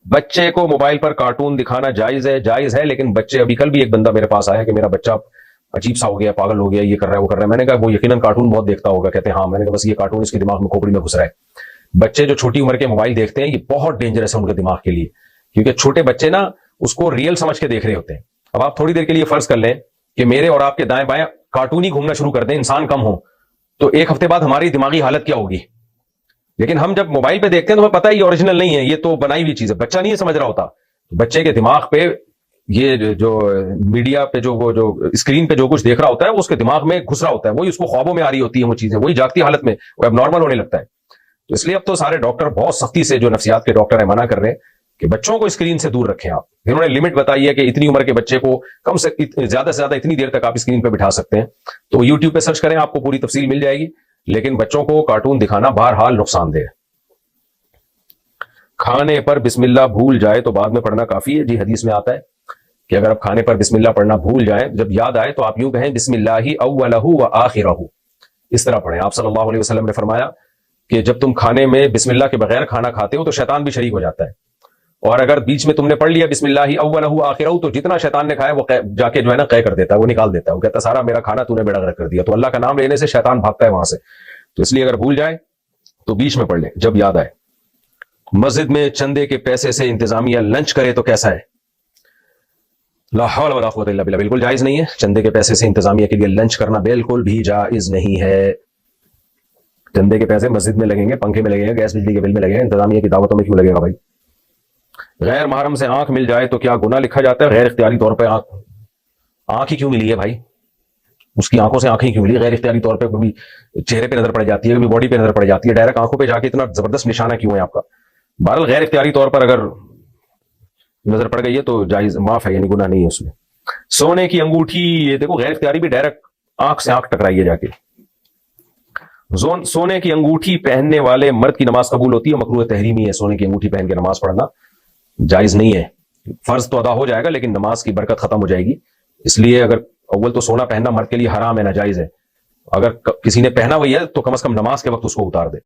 بچے کو موبائل پر کارٹون دکھانا جائز ہے لیکن بچے، ابھی کل بھی ایک بندہ میرے پاس آیا کہ میرا بچہ عجیب سا ہو گیا، پاگل ہو گیا، یہ کر رہا ہے وہ کر رہا ہے. میں نے کہا وہ یقیناً کارٹون بہت دیکھتا ہوگا. کہتے ہیں ہاں. میں نے کہا بس یہ کارٹون اس کے دماغ میں کھوپڑی میں گھس رہا ہے. بچے جو چھوٹی عمر کے موبائل دیکھتے ہیں یہ بہت ڈینجرس ہے ان کے دماغ کے لیے، کیونکہ چھوٹے بچے نا اس کو ریئل سمجھ کے دیکھ رہے ہوتے ہیں. اب آپ تھوڑی دیر کے لیے فرض کر لیں کہ میرے اور آپ کے دائیں بائیں کارٹون ہی گھومنا شروع کر دیں، انسان کم ہو، تو ایک ہفتے بعد ہماری دماغی حالت کیا ہوگی. لیکن ہم جب موبائل پہ دیکھتے ہیں تو ہمیں پتہ ہے یہ اوریجنل نہیں ہے، یہ تو بنائی ہوئی چیز ہے. بچہ نہیں سمجھ رہا ہوتا. بچے کے دماغ پہ یہ جو میڈیا پہ جو اسکرین پہ جو کچھ دیکھ رہا ہوتا ہے وہ اس کے دماغ میں گھس رہا ہوتا ہے، وہی اس کو خوابوں میں آ رہی ہوتی ہیں وہ چیزیں، وہی جاگتی حالت میں وہ اب نارمل ہونے لگتا ہے. تو اس لیے اب تو سارے ڈاکٹر بہت سختی سے، جو نفسیات کے ڈاکٹر ہیں، منع کر رہے ہیں کہ بچوں کو اسکرین سے دور رکھیں. آپ انہوں نے لمٹ بتائی ہے کہ اتنی عمر کے بچے کو کم سے زیادہ اتنی دیر تک آپ اسکرین پہ بٹھا سکتے ہیں. تو یوٹیوب پہ سرچ کریں، آپ کو پوری تفصیل مل جائے گی. لیکن بچوں کو کارٹون دکھانا بہرحال نقصان دہ ہے. کھانے پر بسم اللہ بھول جائے تو بعد میں پڑھنا کافی ہے. جی حدیث میں آتا ہے کہ اگر آپ کھانے پر بسم اللہ پڑھنا بھول جائیں، جب یاد آئے تو آپ یوں کہیں بسم اللہ اولہ و آخرہ، اس طرح پڑھیں. آپ صلی اللہ علیہ وسلم نے فرمایا کہ جب تم کھانے میں بسم اللہ کے بغیر کھانا کھاتے ہو تو شیطان بھی شریک ہو جاتا ہے، اور اگر بیچ میں تم نے پڑھ لیا بسم اللہ اولہ و آخرہ تو جتنا شیطان نے کھایا وہ جا کے جو ہے نا قے کر دیتا ہے، وہ نکال دیتا ہے. وہ کہتا ہے سارا میرا کھانا تو نے بیڑا غرق کر دیا. تو اللہ کا نام لینے سے شیطان بھاگتا ہے وہاں سے. تو اس لیے اگر بھول جائے تو بیچ میں پڑھ لیں جب یاد آئے. مسجد میں چندے کے پیسے سے انتظامیہ لنچ کرے تو کیسا ہے؟ لا حول ولا قوت الا باللہ. بالکل جائز نہیں ہے. چندے کے پیسے سے انتظامیہ کے لیے لنچ کرنا بالکل بھی جائز نہیں ہے. چندے کے پیسے مسجد میں لگیں گے، پنکھے میں لگیں گے، گیس بجلی کے بل میں لگیں گے، انتظامیہ کی دعوتوں میں کیوں لگے گا بھائی؟ غیر محرم سے آنکھ مل جائے تو کیا گناہ لکھا جاتا ہے؟ غیر اختیاری طور پہ آنکھ ہی کیوں ملی ہے بھائی؟ اس کی آنکھوں سے آنکھیں کیوں ملی؟ غیر اختیاری طور پہ کبھی چہرے پہ نظر پڑ جاتی ہے، کبھی باڈی پہ نظر پڑ جاتی ہے، ڈائریکٹ آنکھوں پہ جا کے اتنا زبردست نشانہ کیوں ہے آپ کا؟ بہرحال غیر اختیاری طور پر اگر نظر پڑ گئی ہے تو جائز، معاف ہے، یعنی گناہ نہیں ہے اس میں. سونے کی انگوٹھی، یہ دیکھو غیر اختیاری بھی ڈائریکٹ آنکھ سے آنکھ ٹکرائی ہے جا کے. سونے کی انگوٹھی پہننے والے مرد کی نماز قبول ہوتی ہے؟ مکروہ تحریمی ہے سونے کی انگوٹھی پہن کے نماز پڑھنا، جائز نہیں ہے. فرض تو ادا ہو جائے گا لیکن نماز کی برکت ختم ہو جائے گی. اس لیے اگر اول تو سونا پہننا مرد کے لیے حرام ہے، ناجائز ہے. اگر کسی نے پہنا ہوئی ہے تو کم از کم نماز کے وقت اس کو اتار دے.